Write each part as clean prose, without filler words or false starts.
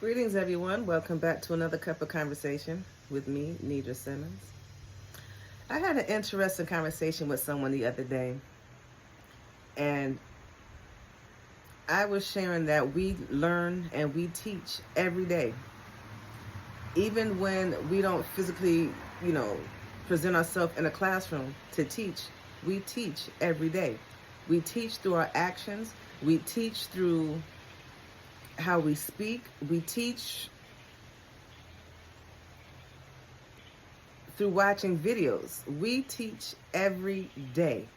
Greetings, everyone. Welcome back to another cup of conversation with me, Nidra Simmons. I had an interesting conversation with someone the other day, and I was sharing that we learn and we teach every day. Even when we don't physically, you know, present ourselves in a classroom to teach, we teach every day. We teach through our actions, we teach through how we speak, we teach through watching videos. We teach every day.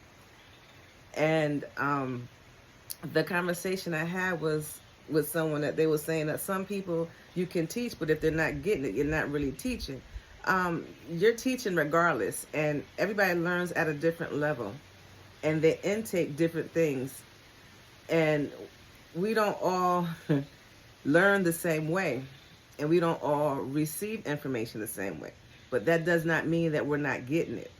And the conversation I had was with someone that they were saying that some people you can teach, but if they're not getting it, you're not really teaching. You're teaching regardless, and everybody learns at a different level, and they intake different things, and we don't all learn the same way, and we don't all receive information the same way. But that does not mean that we're not getting it.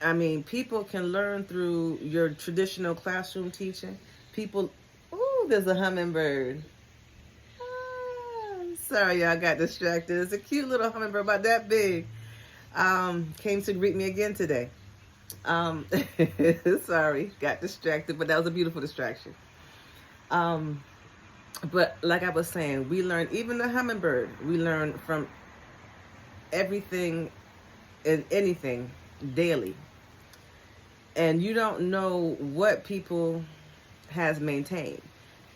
I mean, people can learn through your traditional classroom teaching. People, ooh, there's a hummingbird. Sorry, y'all got distracted. It's a cute little hummingbird, about that big. Came to greet me again today. Sorry, got distracted, but that was a beautiful distraction. But like I was saying, we learn, even the hummingbird, we learn from everything and anything daily. And you don't know what people has maintained.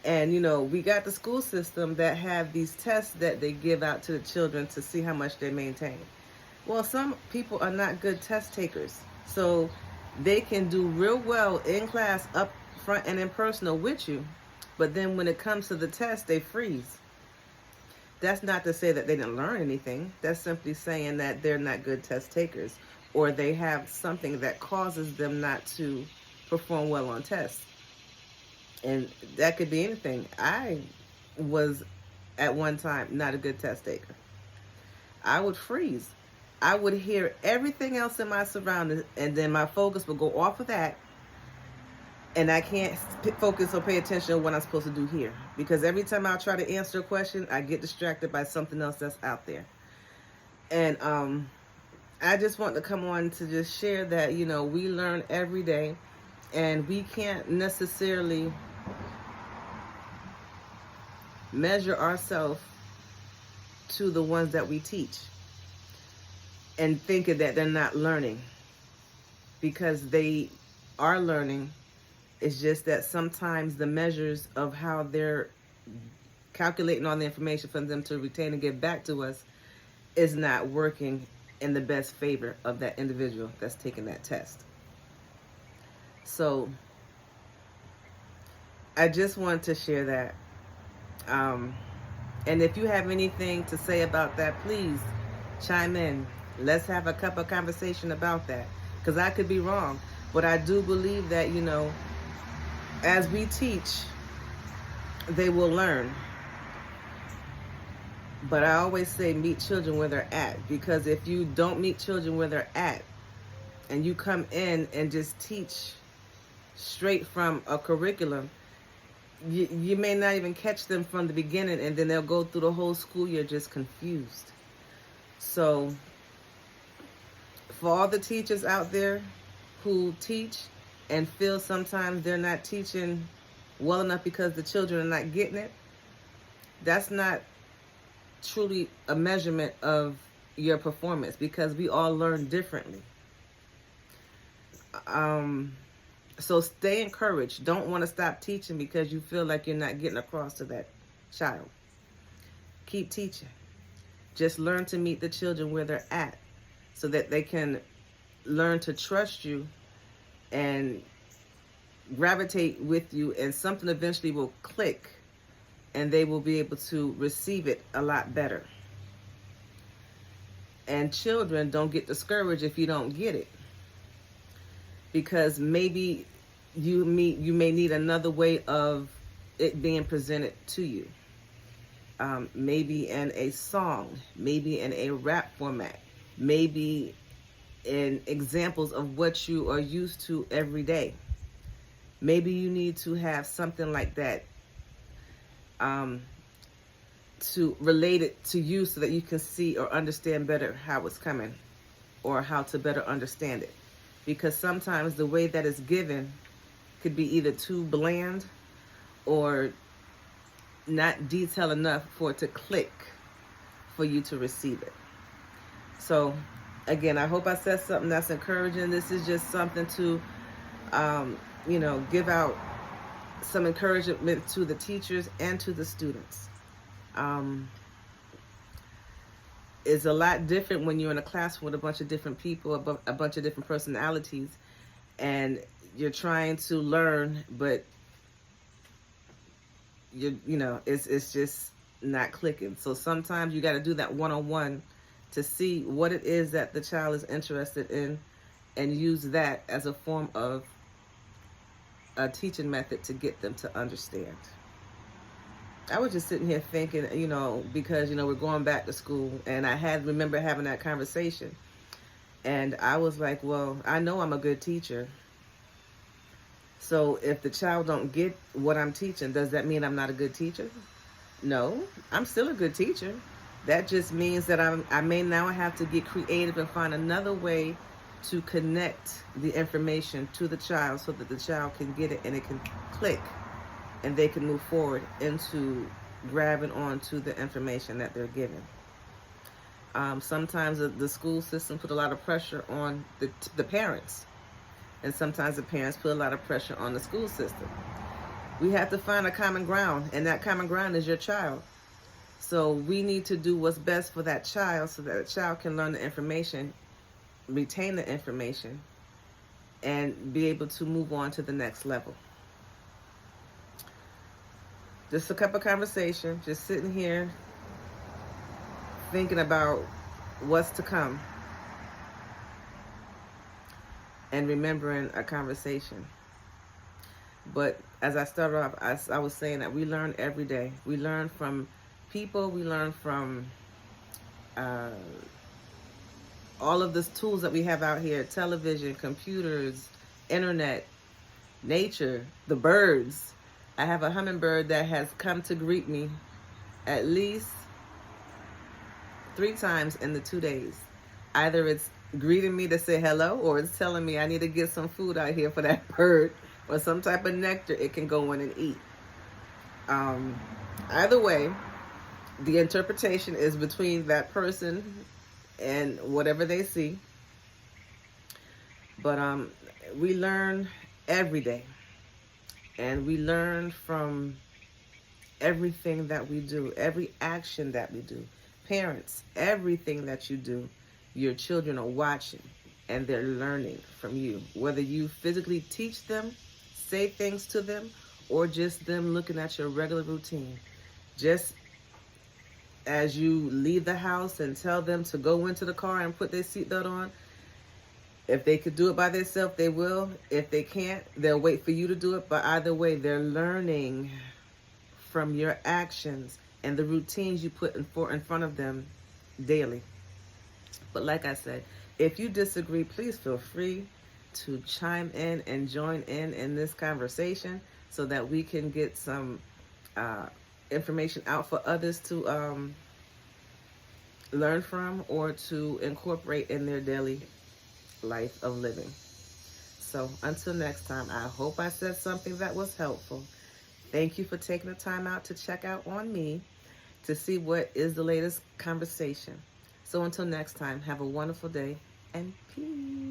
And we got the school system that have these tests that they give out to the children to see how much they maintain. Well, some people are not good test takers, so they can do real well in class, up front and in personal with you, but then when it comes to the test, they freeze. That's not to say that they didn't learn anything. That's simply saying that they're not good test takers, or they have something that causes them not to perform well on tests. And that could be anything. I was at one time not a good test taker. I would freeze. I would hear everything else in my surroundings, and then my focus would go off of that, and I can't focus or pay attention to what I'm supposed to do here. Because every time I try to answer a question, I get distracted by something else that's out there. And I just want to come on to just share that, we learn every day, and we can't necessarily measure ourselves to the ones that we teach and thinking that they're not learning, because they are learning. It's just that sometimes the measures of how they're calculating all the information for them to retain and give back to us is not working in the best favor of that individual that's taking that test. So I just wanted to share that. And if you have anything to say about that, please chime in. Let's have a cup of conversation about that, because I could be wrong. But I do believe that, as we teach, they will learn. But I always say meet children where they're at, because if you don't meet children where they're at and you come in and just teach straight from a curriculum, you may not even catch them from the beginning, and then they'll go through the whole school year just confused. So for all the teachers out there who teach and feel sometimes they're not teaching well enough because the children are not getting it, that's not truly a measurement of your performance, because we all learn differently. So stay encouraged. Don't want to stop teaching because you feel like you're not getting across to that child. Keep teaching. Just learn to meet the children where they're at, so that they can learn to trust you and gravitate with you, and something eventually will click and they will be able to receive it a lot better. And children, don't get discouraged if you don't get it, because maybe you may need another way of it being presented to you. Maybe in a song, maybe in a rap format, maybe in examples of what you are used to every day. Maybe you need to have something like that to relate it to you so that you can see or understand better how it's coming or how to better understand it. Because sometimes the way that it's given could be either too bland or not detailed enough for it to click for you to receive it. So again, I hope I said something that's encouraging. This is just something to, give out some encouragement to the teachers and to the students. It's a lot different when you're in a class with a bunch of different people, a bunch of different personalities, and you're trying to learn, but it's just not clicking. So sometimes you got to do that one-on-one to see what it is that the child is interested in and use that as a form of a teaching method to get them to understand. I was just sitting here thinking, because, we're going back to school, and I remember having that conversation, and I was like, well, I know I'm a good teacher. So if the child don't get what I'm teaching, does that mean I'm not a good teacher? No, I'm still a good teacher. That just means that I may now have to get creative and find another way to connect the information to the child so that the child can get it and it can click and they can move forward into grabbing onto the information that they're given. Sometimes the school system put a lot of pressure on the parents, and sometimes the parents put a lot of pressure on the school system. We have to find a common ground, and that common ground is your child. So we need to do what's best for that child so that the child can learn the information, retain the information, and be able to move on to the next level. Just a cup of conversation, just sitting here thinking about what's to come and remembering a conversation. But as I started off, I was saying that we learn every day. We learn from people, we learn from all of the tools that we have out here, television, computers, internet, nature, the birds. I have a hummingbird that has come to greet me at least 3 times in the 2 days. Either it's greeting me to say hello, or it's telling me I need to get some food out here for that bird, or some type of nectar it can go in and eat. Either way, the interpretation is between that person and whatever they see. But we learn every day. And we learn from everything that we do, every action that we do. Parents, everything that you do, your children are watching and they're learning from you. Whether you physically teach them, say things to them, or just them looking at your regular routine. Just as you leave the house and tell them to go into the car and put their seatbelt on, if they could do it by themselves, they will. If they can't, they'll wait for you to do it. But either way, they're learning from your actions and the routines you put in front of them daily. But like I said, if you disagree, please feel free to chime in and join in this conversation so that we can get some information out for others to learn from or to incorporate in their daily life of living. So until next time, I hope I said something that was helpful. Thank you for taking the time out to check out on me to see what is the latest conversation. So until next time, have a wonderful day and peace.